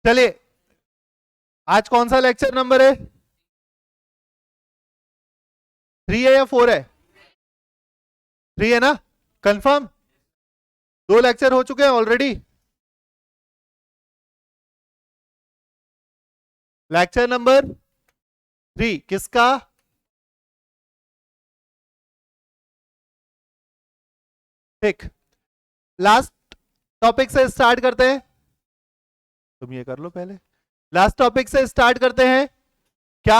चलिए, आज कौन सा लेक्चर नंबर है? 3 है या 4 है? 3 है ना? कंफर्म? 2 लेक्चर हो चुके हैं ऑलरेडी। लेक्चर नंबर 3 किसका? ठीक, लास्ट टॉपिक से स्टार्ट करते हैं। तुम ये कर लो पहले। लास्ट टॉपिक से स्टार्ट करते हैं। क्या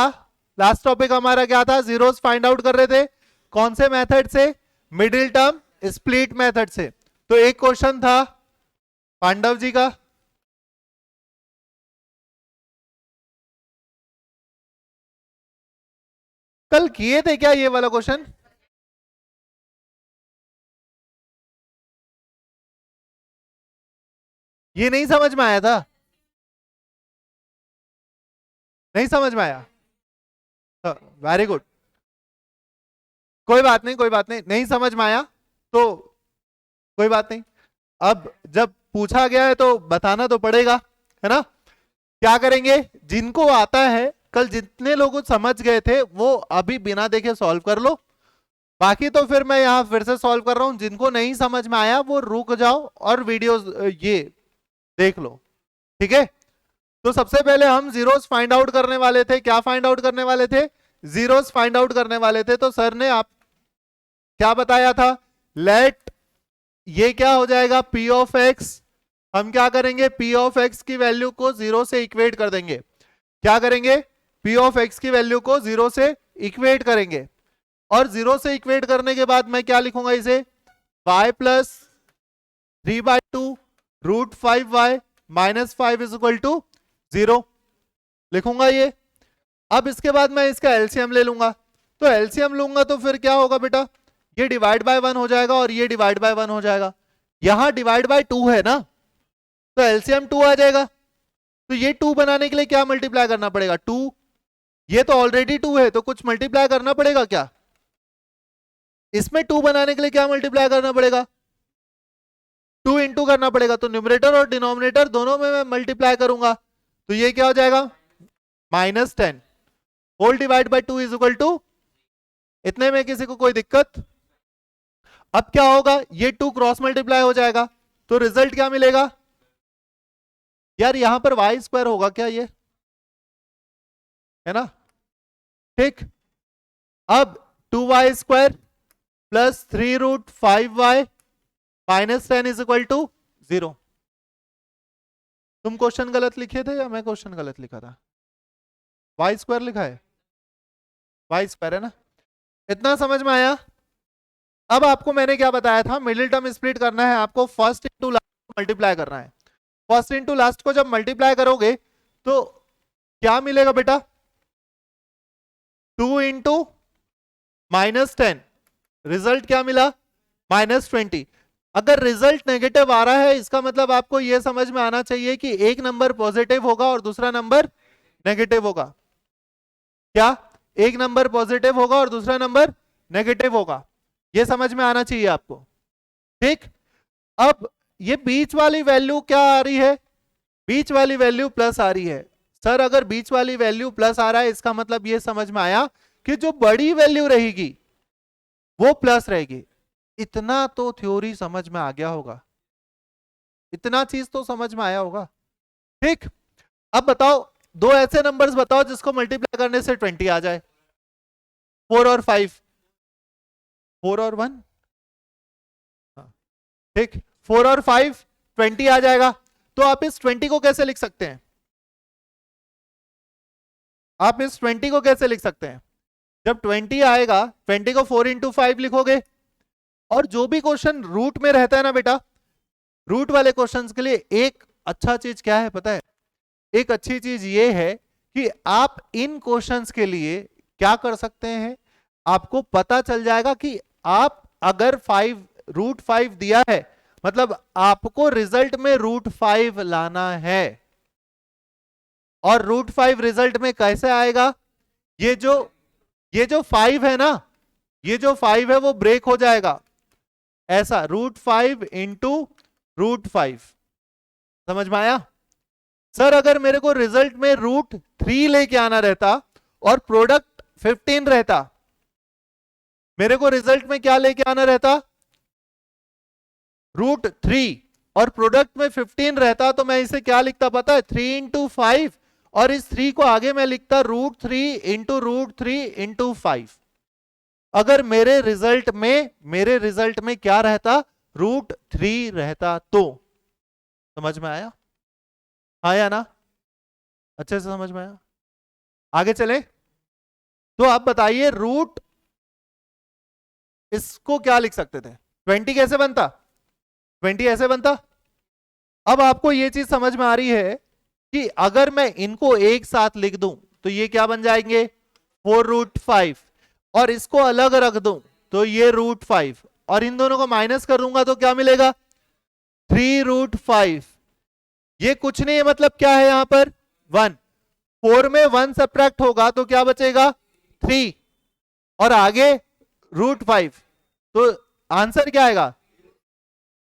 लास्ट टॉपिक हमारा क्या था? जीरोस फाइंड आउट कर रहे थे। कौन से मेथड से? मिडिल टर्म स्प्लिट मेथड से। तो एक क्वेश्चन था पांडव जी का, कल किए थे क्या ये वाला क्वेश्चन? ये नहीं समझ में आया था? नहीं समझ में आया? वेरी गुड, कोई बात नहीं, कोई बात नहीं, नहीं समझ में आया तो कोई बात नहीं। अब जब पूछा गया है तो बताना तो पड़ेगा, है ना? क्या करेंगे? जिनको आता है, कल जितने लोग समझ गए थे वो अभी बिना देखे सॉल्व कर लो। बाकी तो फिर मैं यहां फिर से सॉल्व कर रहा हूं। जिनको नहीं समझ में आया वो रुक जाओ और वीडियोस ये देख लो, ठीक है? तो सबसे पहले हम जीरोस फाइंड आउट करने वाले थे। क्या फाइंड आउट करने वाले थे? जीरोस फाइंड आउट करने वाले थे। तो सर ने आप क्या बताया था? लेट ये क्या हो जाएगा? P of x. हम क्या करेंगे? P ऑफ एक्स की वैल्यू को 0 से इक्वेट कर देंगे। क्या करेंगे? P ऑफ एक्स की वैल्यू को 0 से इक्वेट करेंगे। और 0 से इक्वेट करने के बाद मैं क्या लिखूंगा इसे? y plus 3/2 root 5y minus 5 is equal to 0 लिखूंगा ये। अब इसके बाद मैं इसका एलसीएम ले लूंगा। तो एलसीएम लूंगा तो फिर क्या होगा बेटा? ये डिवाइड बाय 1 हो जाएगा और ये डिवाइड बाय 1 हो जाएगा। यहां डिवाइड बाय 2 है ना, तो एलसीएम 2 आ जाएगा। तो ये 2 बनाने के लिए क्या मल्टीप्लाई करना पड़ेगा? 2। ये तो ऑलरेडी 2 है तो कुछ मल्टीप्लाई करना पड़ेगा क्या? इसमें 2 बनाने के लिए क्या मल्टीप्लाई करना पड़ेगा? 2 इंटू करना पड़ेगा। तो न्यूमरेटर और डिनोमिनेटर दोनों में मैं मल्टीप्लाई करूंगा। तो ये क्या हो जाएगा? -10 whole divide by 2 is equal to. इतने में किसी को कोई दिक्कत? अब क्या होगा? ये 2 क्रॉस मल्टीप्लाई हो जाएगा तो रिजल्ट क्या मिलेगा? यार यहां पर वाई स्क्वायर होगा क्या? ये है ना? ठीक, अब 2y square plus 3 root 5y minus 10 is equal to 0। तुम क्वेश्चन गलत लिखे थे या मैं क्वेश्चन गलत लिखा था? वाई स्क्वायर लिखा है, वाई स्क्वायर है ना? इतना समझ में आया? अब आपको मैंने क्या बताया था? मिडिल टर्म स्प्लिट करना है आपको, फर्स्ट इंटू लास्ट मल्टीप्लाई करना है। फर्स्ट इंटू लास्ट को जब मल्टीप्लाई करोगे तो क्या मिलेगा बेटा? 2 इंटू -10, रिजल्ट क्या मिला? -20। अगर रिजल्ट नेगेटिव आ रहा है इसका मतलब आपको यह समझ में आना चाहिए कि एक नंबर पॉजिटिव होगा और दूसरा नंबर नेगेटिव होगा। क्या? एक नंबर पॉजिटिव होगा और दूसरा नंबर नेगेटिव होगा, यह समझ में आना चाहिए आपको। ठीक, अब ये बीच वाली वैल्यू क्या आ रही है? बीच वाली वैल्यू प्लस आ रही है। सर अगर बीच वाली वैल्यू प्लस आ रहा है इसका मतलब यह समझ में आया कि जो बड़ी वैल्यू रहेगी वो प्लस रहेगी। इतना तो थ्योरी समझ में आ गया होगा, इतना चीज तो समझ में आया होगा। ठीक, अब बताओ दो ऐसे नंबर्स बताओ जिसको मल्टीप्लाई करने से 20 आ जाए। 4 और 5, 4 और 1, ठीक, 4 और 5 20 आ जाएगा। तो आप इस 20 को कैसे लिख सकते हैं? आप इस 20 को कैसे लिख सकते हैं? जब 20 आएगा 20 को 4 इंटू 5 लिखोगे। और जो भी क्वेश्चन रूट में रहता है ना बेटा, रूट वाले क्वेश्चंस के लिए एक अच्छा चीज क्या है पता है? एक अच्छी चीज ये है कि आप इन क्वेश्चंस के लिए क्या कर सकते हैं, आपको पता चल जाएगा कि आप अगर 5 रूट 5 दिया है मतलब आपको रिजल्ट में रूट 5 लाना है। और रूट 5 रिजल्ट में कैसे आएगा? ये जो 5 है ना, ये जो 5 है वो ब्रेक हो जाएगा ऐसा, रूट 5 इंटू रूट 5। समझ में आया? सर अगर मेरे को रिजल्ट में √3 लेके आना रहता और प्रोडक्ट 15 रहता, मेरे को रिजल्ट में क्या लेके आना रहता, √3 और प्रोडक्ट में 15 रहता, तो मैं इसे क्या लिखता पता है, 3 × 5, और इस 3 को आगे मैं लिखता √3 × √3 × 5। अगर मेरे रिजल्ट में क्या रहता, √3 रहता, तो समझ में आया? आया ना? अच्छे से समझ में आया? आगे चले तो आप बताइए, रूट इसको क्या लिख सकते थे, 20 कैसे बनता, 20 ऐसे बनता। अब आपको यह चीज समझ में आ रही है कि अगर मैं इनको एक साथ लिख दूं तो ये क्या बन जाएंगे, 4√5, और इसको अलग रख दूं तो ये √5, और इन दोनों को माइनस कर दूंगा तो क्या मिलेगा, 3√5। ये कुछ नहीं है, मतलब क्या है यहां पर 1, 4 में 1 सब्ट्रैक्ट होगा तो क्या बचेगा 3, और आगे √5, तो आंसर क्या आएगा,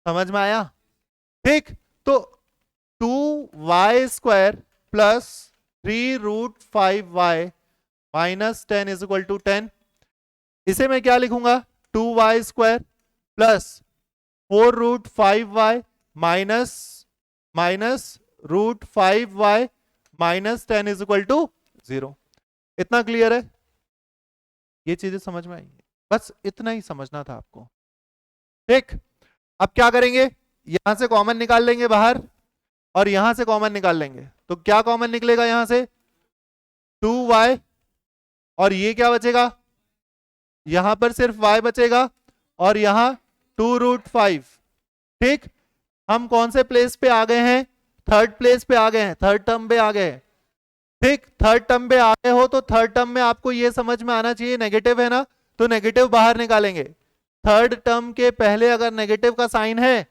समझ में आया? ठीक, तो 2y² प्लस 3√5y माइनस 10 = 10। इसे मैं क्या लिखूंगा, 2y² plus 4√5y minus √5y minus 10 = 0। इतना क्लियर है? ये चीजें समझ में आई, बस इतना ही समझना था आपको। ठीक, अब क्या करेंगे, यहां से कॉमन निकाल लेंगे बाहर और यहां से कॉमन निकाल लेंगे, तो क्या कॉमन निकलेगा यहां से, 2y, और ये क्या बचेगा, यहां पर सिर्फ y बचेगा, और यहां 2√5। ठीक, हम कौन से प्लेस पे आ गए हैं, थर्ड प्लेस पे आ गए हैं, थर्ड टर्म पे आ गए हैं। ठीक, थर्ड टर्म पे आ गए हो तो थर्ड टर्म में आपको ये समझ में आना चाहिए, नेगेटिव है ना, तो नेगेटिव बाहर निकालेंगे। थर्ड टर्म के पहले अगर नेगेटिव का साइन है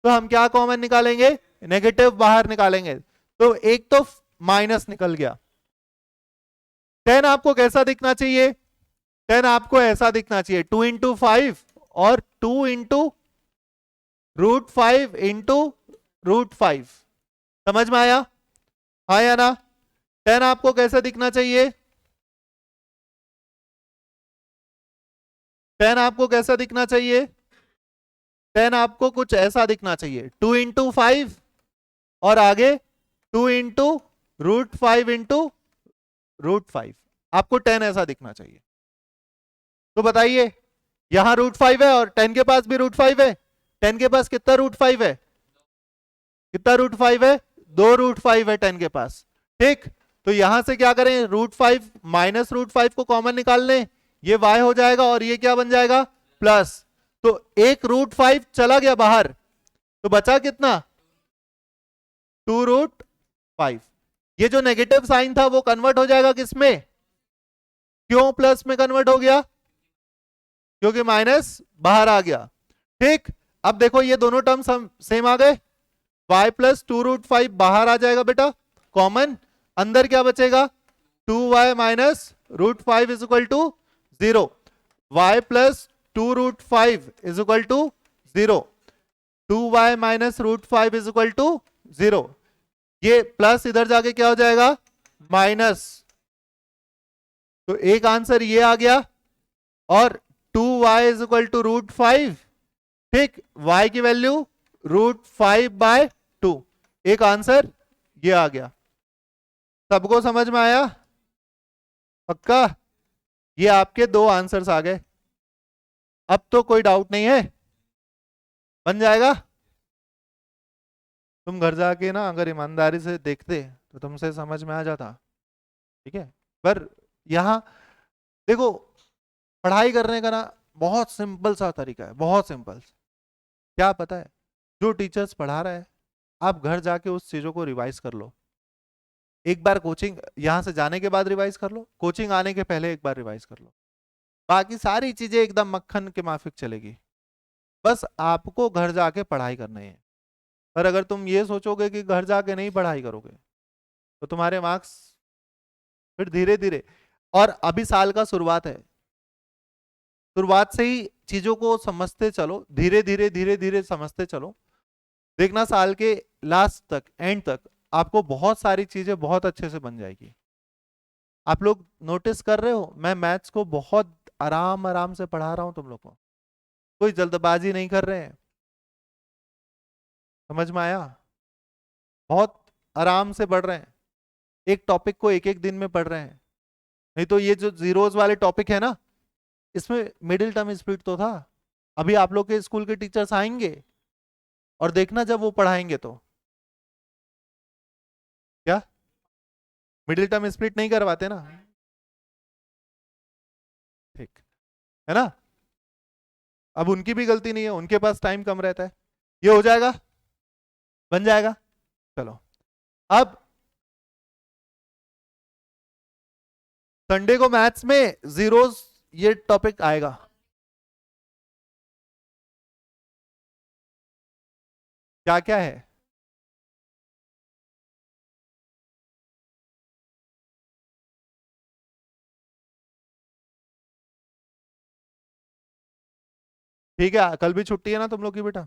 तो हम क्या कॉमन निकालेंगे, नेगेटिव बाहर निकालेंगे, तो एक तो माइनस निकल गया। 10 आपको कैसा दिखना चाहिए, 10 आपको ऐसा दिखना चाहिए, 2 × 5 और 2 × √5 × √5। समझ में आया? आया ना? 10 आपको कैसा दिखना चाहिए, 10 आपको कैसा दिखना चाहिए, 10 आपको कुछ ऐसा दिखना चाहिए, 2 × 5 और आगे 2 × √5 × √5, आपको 10 ऐसा दिखना चाहिए। तो बताइए, यहां √5 है और 10 के पास भी √5 है, 10 के पास कितना √5 है, कितना √5 है, 2 √5 है 10 के पास। ठीक, तो यहां से क्या करें, √5 माइनस √5 को कॉमन निकाल लें, ये y हो जाएगा और ये क्या बन जाएगा, प्लस, तो एक √5 चला गया बाहर, तो बचा कितना, 2√5। ये जो नेगेटिव साइन था वो कन्वर्ट हो जाएगा किसमें, क्यों प्लस में कन्वर्ट हो गया, क्योंकि माइनस बाहर आ गया। ठीक, अब देखो ये दोनों टर्म सेम आ गए, y प्लस 2√5 बाहर आ जाएगा बेटा कॉमन, अंदर क्या बचेगा, 2y minus √5 = 0, y plus 2√5 = 0, 2y minus √5 = 0, ये प्लस इधर जाके क्या हो जाएगा, माइनस, तो एक आंसर ये आ गया, और 2y = √5। ठीक, y की वैल्यू √5/2, एक आंसर ये आ गया। सबको समझ में आया? पक्का? ये आपके 2 आंसर्स आ गए, अब तो कोई डाउट नहीं है, बन जाएगा। तुम घर जाके ना अगर ईमानदारी से देखते तो तुमसे समझ में आ जाता। ठीक है, पर यहां देखो, पढ़ाई करने का ना बहुत सिंपल सा तरीका है, बहुत सिंपल। क्या पता है, जो टीचर्स पढ़ा रहा है आप घर जाके उस चीजों को रिवाइज कर लो, एक बार कोचिंग यहां से जाने के बाद रिवाइज कर लो, कोचिंग आने के पहले एक बार रिवाइज कर लो, बाकी सारी चीजें एकदम मक्खन के माफिक चलेगी। बस आपको घर जाके पढ़ाई करनी है। पर अगर तुम ये सोचोगे कि घर जाके नहीं पढ़ाई करोगे तो तुम्हारे मार्क्स फिर धीरे धीरे, और अभी साल का शुरुआत है, शुरुआत से ही चीजों को समझते चलो, धीरे धीरे समझते चलो, देखना साल के लास्ट तक, एंड तक आपको बहुत सारी चीजें बहुत अच्छे से बन जाएगी। आप लोग नोटिस कर रहे हो, मैं मैथ्स को बहुत आराम आराम से पढ़ा रहा हूं तुम लोग को, कोई जल्दबाजी नहीं कर रहे हैं। समझ में आया? बहुत आराम से पढ़ रहे हैं, एक टॉपिक को एक एक दिन में पढ़ रहे हैं। नहीं तो ये जो जीरोस वाले टॉपिक है ना, इसमें मिडिल टर्म स्प्लिट तो था। अभी आप लोग के स्कूल के टीचर्स आएंगे और देखना जब वो पढ़ाएंगे तो क्या मिडिल टर्म स्प्लिट नहीं करवाते ना, ठीक है ना? अब उनकी भी गलती नहीं है, उनके पास टाइम कम रहता है। ये हो जाएगा, बन जाएगा। चलो, अब संडे को मैथ्स में जीरोस ये टॉपिक आएगा। क्या क्या है? ठीक है, कल भी छुट्टी है ना तुम लोग की बेटा?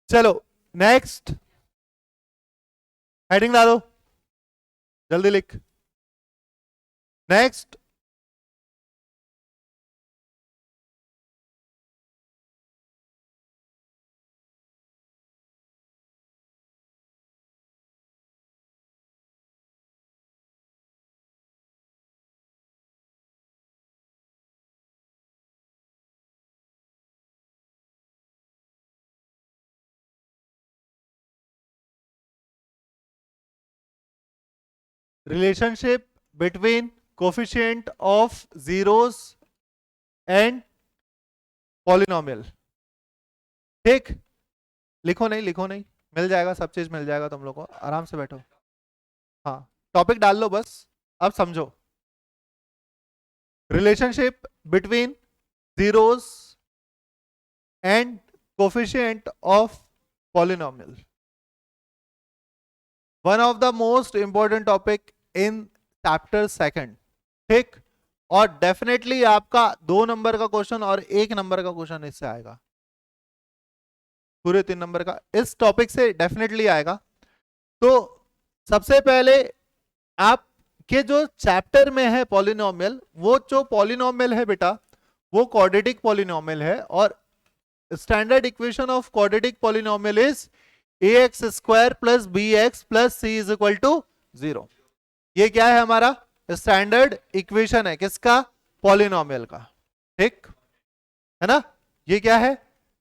चलो नेक्स्ट, हेडिंग डालो, जल्दी लिख। Next, relationship between coefficient of zeros and polynomial. ठीक, लिखो नहीं, लिखो नहीं, मिल जाएगा, सब चीज मिल जाएगा तुम लोग को, आराम से बैठो। हाँ, टॉपिक डाल लो बस, अब समझो। Relationship between zeros and coefficient of polynomial, one of the most important topic in chapter second. ठीक, और डेफिनेटली आपका 2 नंबर का क्वेश्चन और 1 नंबर का क्वेश्चन इससे आएगा, पूरे 3 नंबर का इस टॉपिक से डेफिनेटली आएगा। तो सबसे पहले आपके जो चैप्टर में है पॉलिनोमियल, वो जो पॉलिनोमियल है बेटा, वो क्वाड्रेटिक पॉलिनोमियल है, और standard equation of quadratic polynomial is ax square plus B X plus C is equal to 0। ये क्या है? हमारा स्टैंडर्ड इक्वेशन है, किसका? पॉलिनोमियल का। ठीक है ना? ये क्या है?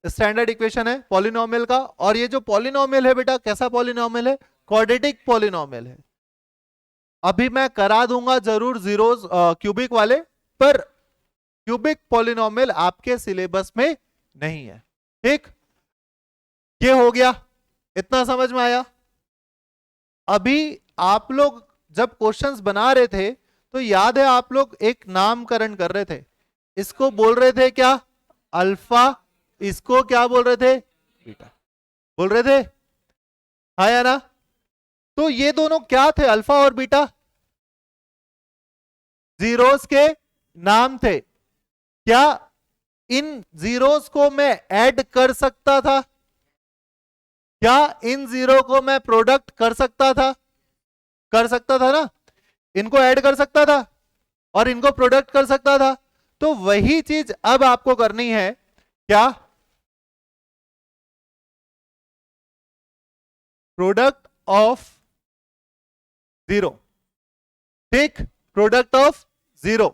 स्टैंडर्ड इक्वेशन है पॉलिनोमियल का। और ये जो पॉलिनोमियल है बेटा, कैसा पॉलिनोमियल है? क्वाड्रेटिक पॉलिनोमियल है। अभी मैं करा दूंगा जरूर जीरोस क्यूबिक वाले, पर क्यूबिक पॉलिनोमियल आपके सिलेबस में नहीं है। ठीक, ये हो गया, इतना समझ में आया? अभी आप लोग जब क्वेश्चंस बना रहे थे तो याद है आप लोग एक नामकरण कर रहे थे, इसको बोल रहे थे क्या? अल्फा, इसको क्या बोल रहे थे? बीटा बोल रहे थे, हाँ या ना? तो ये दोनों क्या थे? अल्फा और बीटा जीरोस के नाम थे। क्या इन जीरोस को मैं ऐड कर सकता था? क्या इन जीरो को मैं प्रोडक्ट कर सकता था? कर सकता था ना? इनको ऐड कर सकता था और इनको प्रोडक्ट कर सकता था। तो वही चीज अब आपको करनी है, क्या? Product of zero. ठीक, product of zero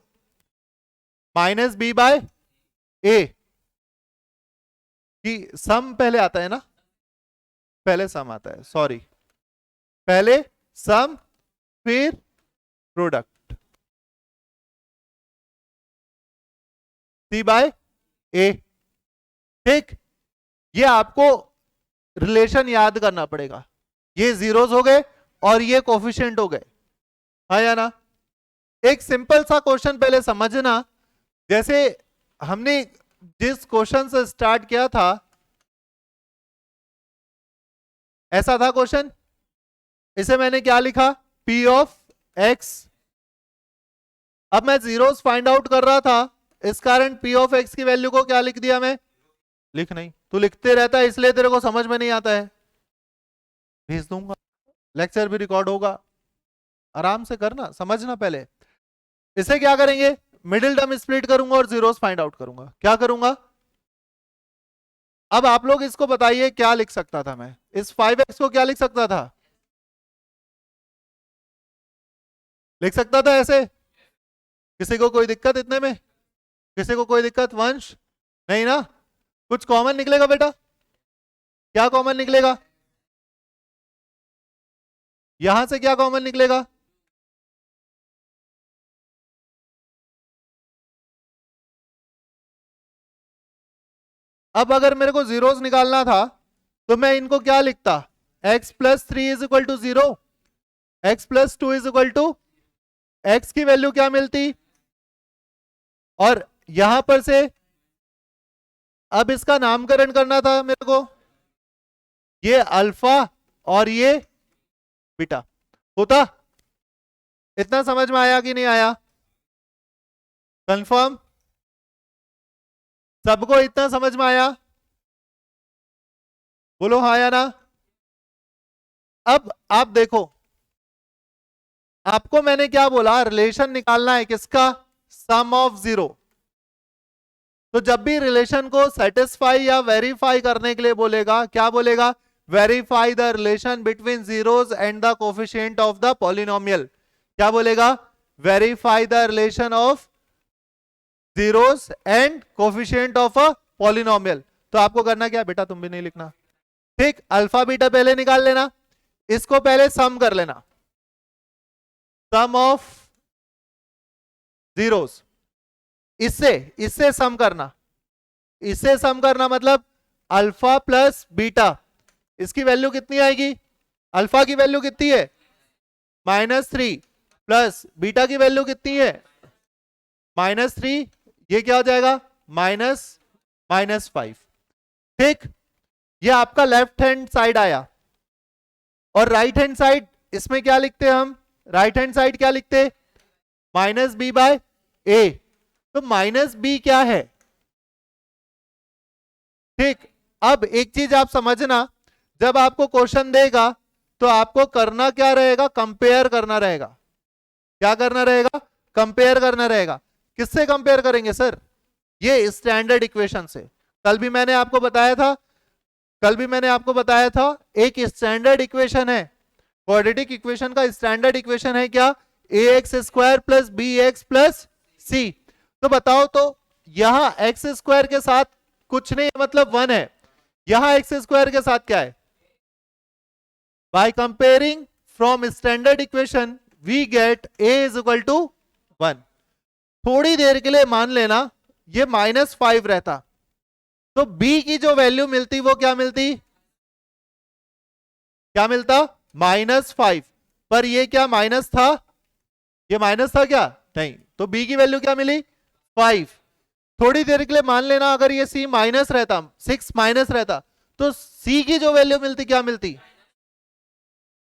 minus B by A की सम पहले आता है ना? पहले सम आता है, सॉरी, पहले सम फिर प्रोडक्ट, सी बाय ए। ठीक, ये आपको रिलेशन याद करना पड़ेगा। ये जीरोस हो गए और ये कोफिशिएंट हो गए, हाँ या ना? एक सिंपल सा क्वेश्चन पहले समझना। जैसे हमने जिस क्वेश्चन से स्टार्ट किया था, ऐसा था क्वेश्चन, इसे मैंने क्या लिखा? P of x। अब मैं जीरोस फाइंड आउट कर रहा था, इस कारण P ऑफ x की वैल्यू को क्या लिख दिया मैं? लिख नहीं, तू लिखते रहता है इसलिए तेरे को समझ में नहीं आता है। भेज दूंगा, लेक्चर भी रिकॉर्ड होगा, आराम से करना, समझना पहले। इसे क्या करेंगे, मिडिल टर्म स्प्लिट करूंगा और जीरोस फाइंड आउट करूंगा। क्या करूंगा, अब आप लोग इसको बताइए क्या लिख सकता था मैं, इस 5x को क्या लिख सकता था, लिख सकता था ऐसे? किसी को कोई दिक्कत इतने में, किसी को कोई दिक्कत वंश? नहीं ना? कुछ कॉमन निकलेगा बेटा, क्या कॉमन निकलेगा, यहां से क्या कॉमन निकलेगा? अब अगर मेरे को जीरोस निकालना था तो मैं इनको क्या लिखता, x plus 3 is equal to 0, x plus 2 is equal to, x की वैल्यू क्या मिलती, और यहां पर से अब इसका नामकरण करना था मेरे को, ये अल्फा और ये बीटा होता। इतना समझ में आया कि नहीं आया, कंफर्म? सबको इतना समझ में आया, बोलो हाँ या ना। अब आप देखो, आपको मैंने क्या बोला, रिलेशन निकालना है किसका, सम ऑफ जीरो। तो जब भी रिलेशन को सेटिस्फाई या वेरीफाई करने के लिए बोलेगा, क्या बोलेगा, verify the relation between zeros and the coefficient of the polynomial. क्या बोलेगा, verify the relation of zeros and coefficient of a polynomial. तो आपको करना क्या बेटा, तुम भी नहीं लिखना, ठीक, अल्फा बीटा पहले निकाल लेना, इसको पहले सम कर लेना, सम ऑफ जीरोस, इससे इससे सम करना, इससे सम करना मतलब अल्फा प्लस बीटा, इसकी वैल्यू कितनी आएगी, अल्फा की वैल्यू कितनी है -3, प्लस बीटा की वैल्यू कितनी है -3, ये क्या हो जाएगा -5। ठीक, ये आपका लेफ्ट हैंड साइड आया। और राइट हैंड साइड, इसमें क्या लिखते हैं हम, राइट हैंड साइड क्या लिखते, -b/a। तो -b क्या है, ठीक। अब एक चीज आप समझना, जब आपको क्वेश्चन देगा तो आपको करना क्या रहेगा, कंपेयर करना रहेगा। क्या करना रहेगा, कंपेयर करना रहेगा। किससे कंपेयर करेंगे सर, ये स्टैंडर्ड इक्वेशन से। कल भी मैंने आपको बताया था, एक स्टैंडर्ड इक्वेशन है, क्वाड्रेटिक इक्वेशन का स्टैंडर्ड इक्वेशन है क्या, ax² plus bx plus c। तो बताओ, तो यहां x² के साथ कुछ नहीं मतलब 1 है, यहां x² के साथ क्या है, by comparing from standard equation we get a is equal to 1। थोड़ी देर के लिए मान लेना ये -5 रहता, तो b की जो वैल्यू मिलती वो क्या मिलती, क्या मिलता -5, पर ये क्या माइनस था, ये माइनस था क्या, नहीं, तो b की वैल्यू क्या मिली 5। थोड़ी देर के लिए मान लेना अगर ये c माइनस रहता, 6 माइनस रहता, तो c की जो वैल्यू मिलती क्या मिलती,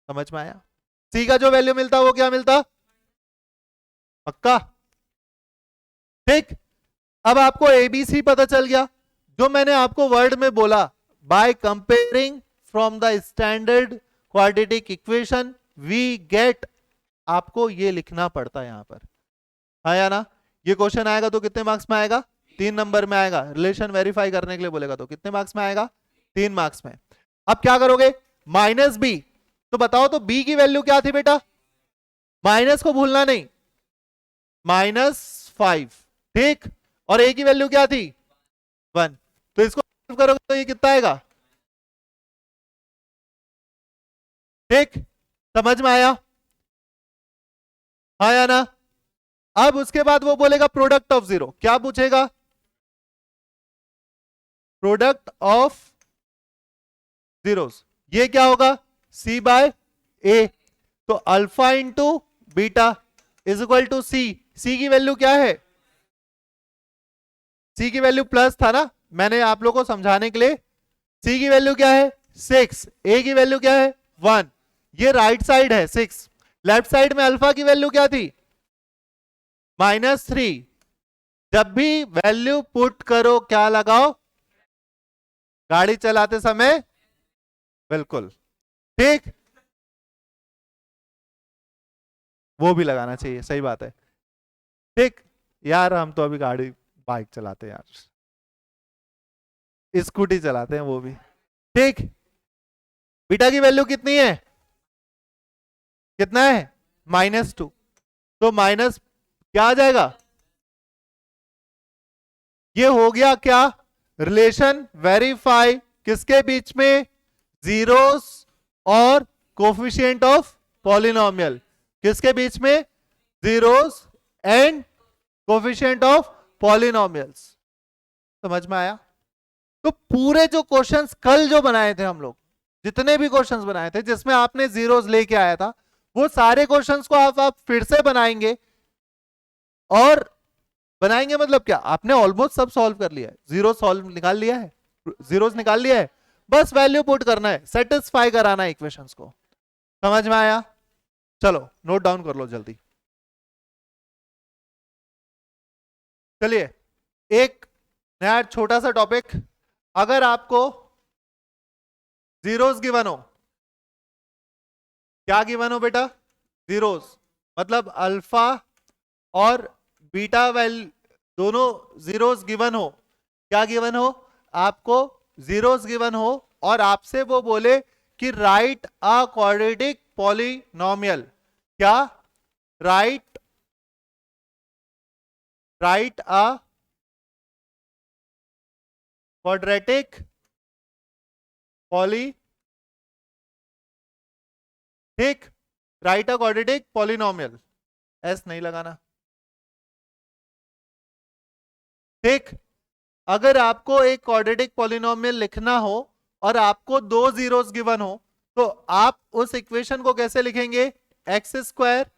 समझ में आया, c का जो वैल्यू मिलता वो क्या मिलता, पक्का, ठीक। अब आपको एबीसी पता चल गया, जो मैंने आपको वर्ड में बोला, by comparing from the standard quadratic equation we get, आपको ये लिखना पड़ता है यहां पर, हाँ या ना। ये क्वेश्चन आएगा तो कितने मार्क्स में आएगा, 3 नंबर में आएगा। रिलेशन वेरीफाई करने के लिए बोलेगा तो कितने मार्क्स में आएगा, 3 मार्क्स में। अब क्या करोगे, -b, तो बताओ तो b की वैल्यू क्या थी बेटा, माइनस को भूलना नहीं, -5, ठीक, और a की वैल्यू क्या थी 1। तो इसको सॉल्व करोगे तो ये कितना आएगा, ठीक, समझ में आया, हाँ या ना। अब उसके बाद वो बोलेगा प्रोडक्ट ऑफ जीरो, क्या पूछेगा, प्रोडक्ट ऑफ जीरोस, ये क्या होगा c/a। तो alpha into beta is equal to C, C की वैल्यू क्या है, सी की वैल्यू प्लस था ना, मैंने आप लोगों को समझाने के लिए, सी की वैल्यू क्या है 6, ए की वैल्यू क्या है 1, ये राइट साइड है 6, लेफ्ट साइड में अल्फा की वैल्यू क्या थी -3। जब भी वैल्यू पुट करो क्या लगाओ, गाड़ी चलाते समय, बिल्कुल ठीक, वो भी लगाना चाहिए, सही बात है। ठीक यार, हम तो अभी गाड़ी बाइक चलाते हैं यार, स्कूटी चलाते हैं वो भी। ठीक, बीटा की वैल्यू कितनी है, कितना है, -2, तो माइनस क्या आ जाएगा, ये हो गया क्या, रिलेशन वेरीफाई किसके बीच में, जीरोस और कोफिशिएंट ऑफ पॉलिनोमियल, किसके बीच में, zeros and coefficient of polynomials. समझ में आया। तो पूरे जो क्वेश्चंस कल जो बनाए थे हम लोग, जितने भी क्वेश्चंस बनाए थे जिसमें आपने जीरोस लेके आया था, वो सारे क्वेश्चंस को आप फिर से बनाएंगे, और बनाएंगे मतलब क्या, आपने ऑलमोस्ट सब सॉल्व कर लिया है, जीरो सॉल्व निकाल लिया है, जीरोस निकाल लिया है, बस वैल्यू पुट करना है, सेटिस्फाई कराना है इक्वेशंस को। समझ में आया। चलो नोट डाउन कर लो जल्दी। चलिए एक नया छोटा सा टॉपिक, अगर आपको जीरोस गिवन हो, क्या गिवन हो बेटा, जीरोस, मतलब अल्फा और बीटा वैल्यू दोनों जीरोस गिवन हो, क्या गिवन हो, आपको जीरोस गिवन हो, और आपसे वो बोले कि राइट अ क्वाड्रेटिक पॉलिनोमियल, क्या, राइट अ क्वाड्रेटिक पॉली, ठीक, right a quadratic polynomial, S नहीं लगाना, ठीक। अगर आपको एक क्वाड्रेटिक पॉलिनोमियल लिखना हो और आपको दो जीरोस गिवन हो, तो आप उस इक्वेशन को कैसे लिखेंगे, X square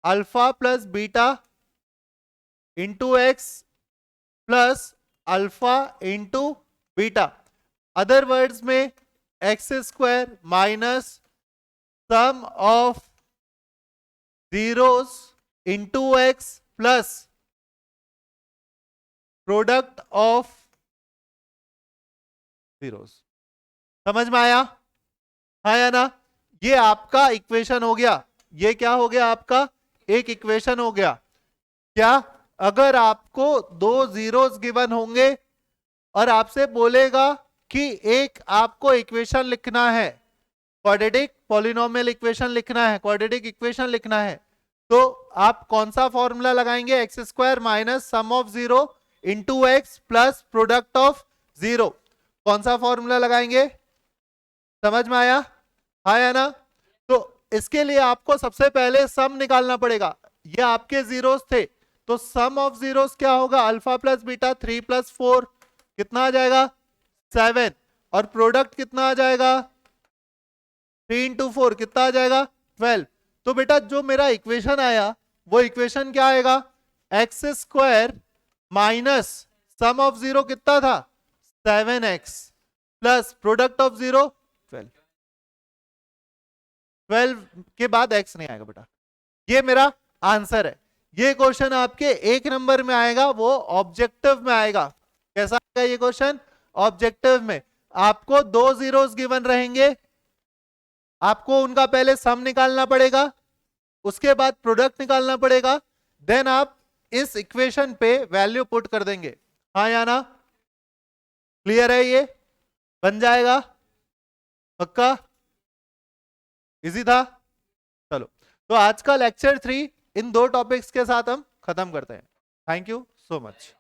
alpha plus beta into X plus alpha into beta, other words में X square minus sum of zeros into X plus product of zeros. समझ में आया, हाँ या ना। ये आपका इक्वेशन हो गया, ये क्या हो गया, आपका एक इक्वेशन हो गया। क्या, अगर आपको दो जीरोस गिवन होंगे और आपसे बोलेगा कि एक आपको इक्वेशन लिखना है, क्वाड्रेटिक पॉलिनोमियल इक्वेशन लिखना है, क्वाड्रेटिक इक्वेशन लिखना है, तो आप कौन सा फॉर्मूला लगाएंगे, x square minus sum of zero into X plus product of zero, कौन सा फॉर्मूला लगाएंगे। समझ में आया, हाँ या ना। तो इसके लिए आपको सबसे पहले सम निकालना पड़ेगा, ये आपके जीरोस थे, तो सम ऑफ जीरोस क्या होगा, अल्फा प्लस बीटा 3 + 4 कितना आ जाएगा, 7, और प्रोडक्ट कितना आ जाएगा, 3 × 4 कितना आ जाएगा, 12। तो बेटा जो मेरा इक्वेशन आया वो इक्वेशन क्या आएगा, x square minus sum of zero कितना था, 7x plus product of zero 12, 12 के बाद x नहीं आएगा बेटा, ये मेरा आंसर है। ये क्वेश्चन आपके 1 नंबर में आएगा, वो ऑब्जेक्टिव में आएगा। कैसा आएगा ये क्वेश्चन, ऑब्जेक्टिव में। आपको दो जीरोस गिवन रहेंगे, आपको उनका पहले सम निकालना पड़ेगा, उसके बाद प्रोडक्ट निकालना पड़ेगा, देन आप इस इक्वेशन पे वैल्यू पुट कर देंगे, हाँ या ना। क्लियर है, ये बन जाएगा, पक्का, इजी था। चलो, तो आज का लेक्चर 3 इन दो टॉपिक्स के साथ हम खत्म करते हैं। Thank you so much.